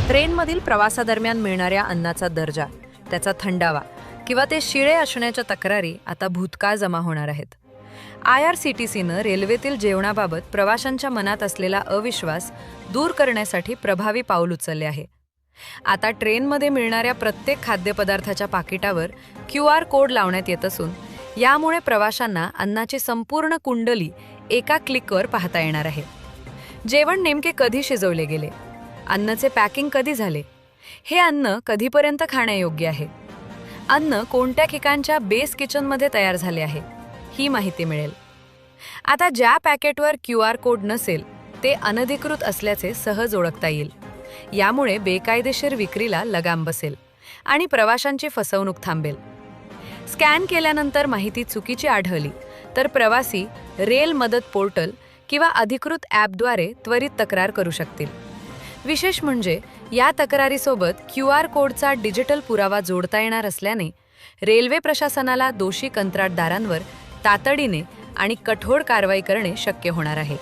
ट्रेनमधील प्रवासादरम्यान मिळणाऱ्या अन्नाचा दर्जा, त्याचा थंडावा किंवा ते शिळे असण्याच्या तक्रारी आता भूतकाळ जमा होणार आहेत. IRCTCनं रेल्वेतील जेवणाबाबत प्रवाशांच्या मनात असलेला अविश्वास दूर करण्यासाठी प्रभावी पाऊल उचलले आहे. आता ट्रेनमध्ये मिळणाऱ्या प्रत्येक खाद्यपदार्थाच्या पाकिटावर QR कोड लावण्यात येत असून यामुळे प्रवाशांना अन्नाची संपूर्ण कुंडली एका क्लिकवर पाहता येणार आहे. जेवण नेमके कधी शिजवले गेले, अन्नाचे पॅकिंग कधी झाले, हे अन्न कधीपर्यंत खाण्यायोग्य आहे, अन्न कोणत्या ठिकाणच्या बेस किचनमध्ये तयार झाले आहे, ही माहिती मिळेल. आता ज्या पॅकेटवर QR कोड नसेल ते अनधिकृत असल्याचे सहज ओळखता येईल. यामुळे बेकायदेशीर विक्रीला लगाम बसेल आणि प्रवाशांची फसवणूक थांबेल. स्कॅन केल्यानंतर माहिती चुकीची आढळली तर प्रवासी रेल मदत पोर्टल किंवा अधिकृत ॲपद्वारे त्वरित तक्रार करू शकतील. विशेष म्हणजे या तक्रारीसोबत QR कोडचा डिजिटल पुरावा जोडता येणार असल्याने रेल्वे प्रशासनाला दोषी कंत्राटदारांवर तातडीने आणि कठोर कारवाई करणे शक्य होणार आहे.